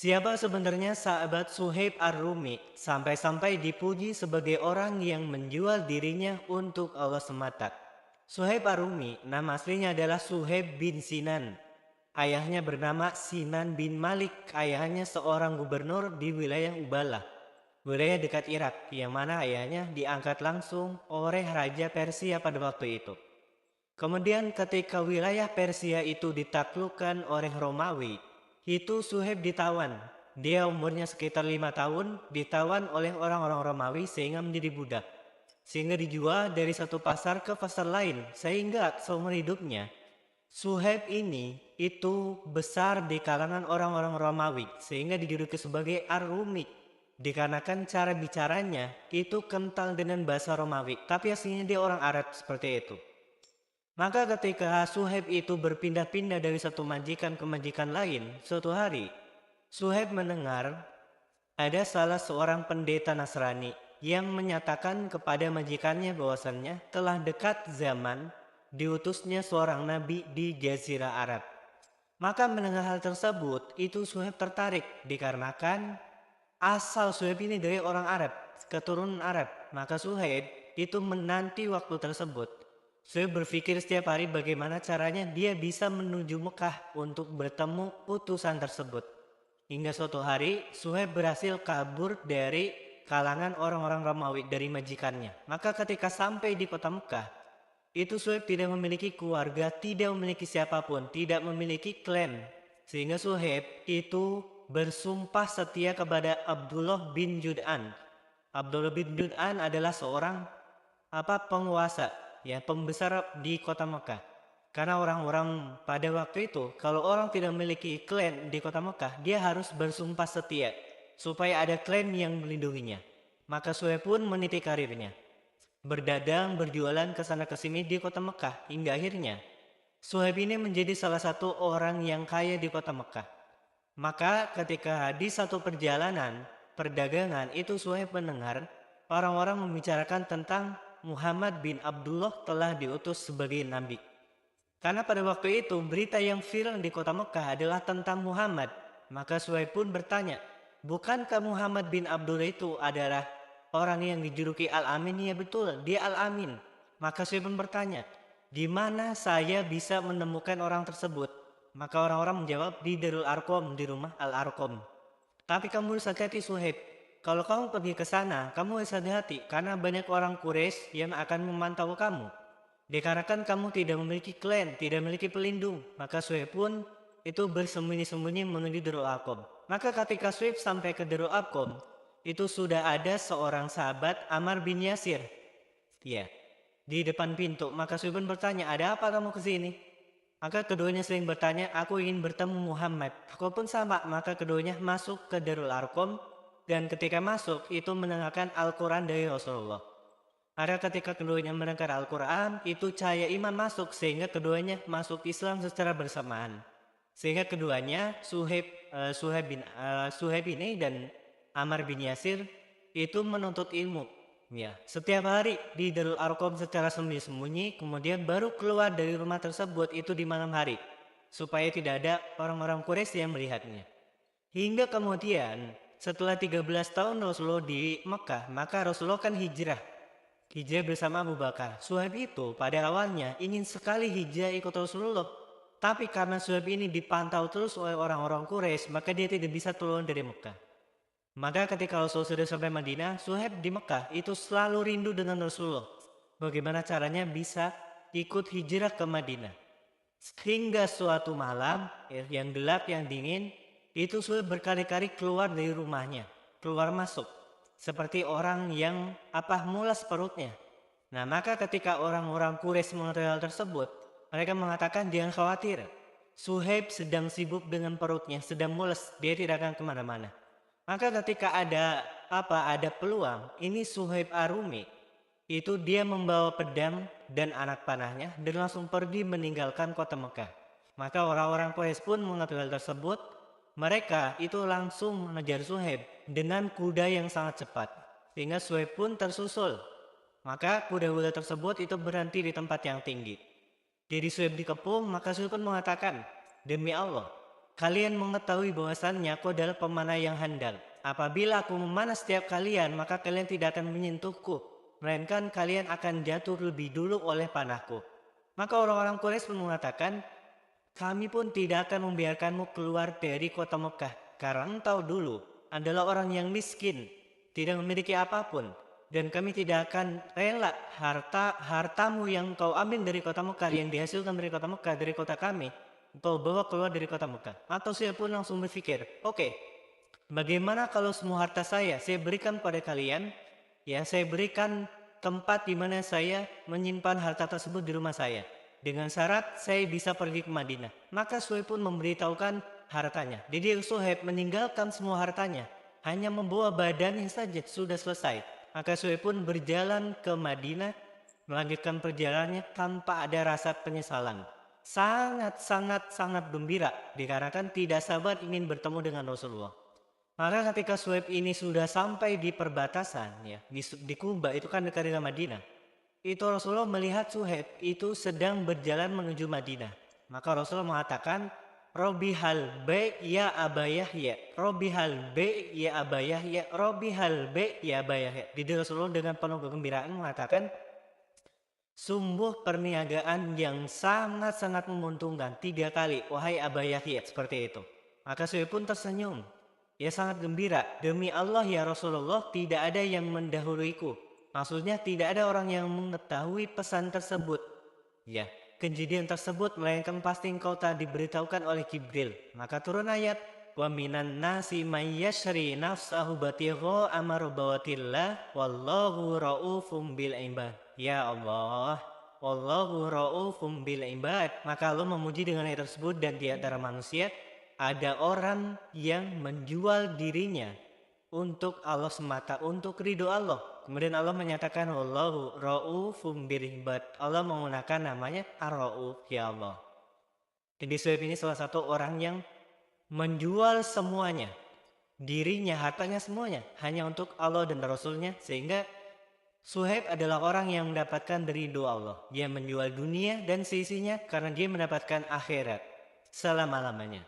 Siapa sebenarnya sahabat Suhaib Ar-Rumi sampai-sampai dipuji sebagai orang yang menjual dirinya untuk Allah semata? Suhaib Ar-Rumi, nama aslinya adalah Suhaib bin Sinan. Ayahnya bernama Sinan bin Malik. Ayahnya seorang gubernur di wilayah Ubalah, wilayah dekat Irak, yang mana ayahnya diangkat langsung oleh Raja Persia pada waktu itu. Kemudian ketika wilayah Persia itu ditaklukkan oleh Romawi, itu Suhaib ditawan. Dia umurnya sekitar 5 tahun, ditawan oleh orang-orang Romawi sehingga menjadi budak. Sehingga dijual dari satu pasar ke pasar lain, sehingga seumur hidupnya Suhaib ini itu besar di kalangan orang-orang Romawi, sehingga dijuluki sebagai Ar-Rumi. Dikarenakan cara bicaranya itu kental dengan bahasa Romawi, tapi aslinya dia orang Arab seperti itu. Maka ketika Suhaib itu berpindah-pindah dari satu majikan ke majikan lain, suatu hari Suhaib mendengar ada salah seorang pendeta Nasrani yang menyatakan kepada majikannya bahwasannya telah dekat zaman diutusnya seorang nabi di Jazirah Arab. Maka mendengar hal tersebut, itu Suhaib tertarik dikarenakan asal Suhaib ini dari orang Arab, keturunan Arab. Maka Suhaib itu menanti waktu tersebut. Suhaib berpikir setiap hari bagaimana caranya dia bisa menuju Mekah untuk bertemu utusan tersebut. Hingga suatu hari Suhaib berhasil kabur dari kalangan orang-orang Romawi dari majikannya. Maka ketika sampai di kota Mekah, itu Suhaib tidak memiliki keluarga, tidak memiliki siapapun, tidak memiliki klan. Sehingga Suhaib itu bersumpah setia kepada Abdullah bin Jud'an. Abdullah bin Jud'an adalah seorang penguasa, ya, pembesar di kota Mekah. Karena orang-orang pada waktu itu, kalau orang tidak memiliki klan di kota Mekah, dia harus bersumpah setia supaya ada klan yang melindunginya. Maka Suhaib pun meniti karirnya, berdagang, berjualan ke sana ke sini di kota Mekah, hingga akhirnya Suhaib ini menjadi salah satu orang yang kaya di kota Mekah. Maka ketika di satu perjalanan perdagangan itu Suhaib mendengar orang-orang membicarakan tentang Muhammad bin Abdullah telah diutus sebagai nabi. Karena pada waktu itu berita yang viral di kota Mekah adalah tentang Muhammad. Maka Suhaib pun bertanya, bukankah Muhammad bin Abdullah itu adalah orang yang dijuluki Al-Amin? Ya betul, dia Al-Amin. Maka Suhaib pun bertanya, di mana saya bisa menemukan orang tersebut? Maka orang-orang menjawab, di Darul Arqam, di rumah Al-Arqam. Tapi kamu harus hati-hati Suhaib. Kalau kamu pergi ke sana, kamu harus hati-hati karena banyak orang Quraisy yang akan memantau kamu. Dikarenakan kamu tidak memiliki klan, tidak memiliki pelindung, maka Suhaib pun itu bersembunyi-sembunyi menuju Darul Arqam. Maka ketika Suhaib sampai ke Darul Arqam, itu sudah ada seorang sahabat Ammar bin Yasir. Ya, di depan pintu. Maka Suhaib pun bertanya, ada apa kamu ke sini? Maka keduanya sering bertanya, aku ingin bertemu Muhammad. Aku pun sama, maka keduanya masuk ke Darul Arqam, dan ketika masuk itu mendengarkan Al-Quran dari Rasulullah. Ada ketika keduanya mendengar Al-Quran, itu cahaya iman masuk sehingga keduanya masuk Islam secara bersamaan. Sehingga keduanya Suhaib ini dan Ammar bin Yasir itu menuntut ilmu. Ya, setiap hari di Darul Arqam secara sembunyi-sembunyi, kemudian baru keluar dari rumah tersebut itu di malam hari, supaya tidak ada orang-orang Quraisy yang melihatnya. Hingga kemudian setelah 13 tahun Rasulullah di Mekah, maka Rasulullah kan hijrah bersama Abu Bakar. Suhaib itu pada awalnya ingin sekali hijrah ikut Rasulullah. Tapi karena Suhaib ini dipantau terus oleh orang-orang Quraisy, maka dia tidak bisa turun dari Mekah. Maka ketika Rasul sudah sampai Madinah, Suhaib di Mekah itu selalu rindu dengan Rasulullah. Bagaimana caranya bisa ikut hijrah ke Madinah. Hingga suatu malam yang gelap, yang dingin, itu Suhaib berkali-kali keluar dari rumahnya, keluar masuk, seperti orang yang mulas perutnya. Nah, maka ketika orang-orang Quraisy mengetahui hal tersebut, mereka mengatakan jangan khawatir. Suhaib sedang sibuk dengan perutnya, sedang mules, dia tidak akan kemana-mana. Maka ketika ada peluang, ini Suhaib Ar-Rumi, itu dia membawa pedang dan anak panahnya dan langsung pergi meninggalkan kota Mekah. Maka orang-orang Quraisy pun mengetahui hal tersebut, mereka itu langsung mengejar Suhaib dengan kuda yang sangat cepat. Sehingga Suhaib pun tersusul. Maka kuda-kuda tersebut itu berhenti di tempat yang tinggi. Jadi Suhaib dikepung, maka Suhaib pun mengatakan, demi Allah, Kalian mengetahui bahwasannya aku adalah pemanah yang handal. Apabila aku memanah setiap kalian, maka kalian tidak akan menyentuhku, melainkan kalian akan jatuh lebih dulu oleh panahku. Maka orang-orang Quraisy pun mengatakan, kami pun tidak akan membiarkanmu keluar dari kota Mekah, karena engkau dulu adalah orang yang miskin, tidak memiliki apapun, dan kami tidak akan rela hartamu yang kau ambil dari kota Mekah, yang dihasilkan dari kota Mekah, dari kota kami, kau bawa keluar dari kota Mekah. Atau saya pun langsung berpikir, oke, bagaimana kalau semua harta saya berikan pada kalian? Ya, saya berikan tempat di mana saya menyimpan harta tersebut di rumah saya. Dengan syarat saya bisa pergi ke Madinah. Maka Suhaib pun memberitahukan hartanya. Jadi Suhaib meninggalkan semua hartanya. Hanya membawa badannya saja sudah selesai. Maka Suhaib pun berjalan ke Madinah. Melanjutkan perjalanannya tanpa ada rasa penyesalan. Sangat gembira. Dikarenakan tidak sabar ingin bertemu dengan Rasulullah. Maka ketika Suhaib ini sudah sampai di perbatasan, ya, di Kuba, itu kan dekat dengan Madinah. Itu Rasulullah melihat Suhaib itu sedang berjalan menuju Madinah. Maka Rasulullah mengatakan, Robi hal be ya Aba Yahya, Robi hal be ya Aba Yahya, Robi hal be ya Aba Yahya. Jadi Rasulullah dengan penuh kegembiraan mengatakan, sungguh perniagaan yang sangat menguntungkan 3 kali, wahai Aba Yahya, seperti itu. Maka Suhaib pun tersenyum. Ia sangat gembira, demi Allah ya Rasulullah, tidak ada yang mendahuluiku. Maksudnya tidak ada orang yang mengetahui pesan tersebut. Ya, kejadian tersebut melainkan pasti engkau telah diberitahukan oleh Jibril. Maka turun ayat, wa minan nasi may yashri nafsahu batigha amrobawatillah wallahu raufum bil ibad. Ya Allah, wallahu raufum bil ibad. Maka Allah memuji dengan ayat tersebut, dan di antara manusia ada orang yang menjual dirinya untuk Allah semata, untuk ridho Allah. Kemudian Allah menyatakan wallahu raufum bil ibad. Allah menggunakan namanya Ar-Rauf, ya Allah. Jadi Suhaib ini salah satu orang yang menjual semuanya, dirinya, hartanya, semuanya hanya untuk Allah dan Rasulnya, sehingga Suhaib adalah orang yang mendapatkan ridho Allah. Dia menjual dunia dan seisinya karena dia mendapatkan akhirat selama-lamanya.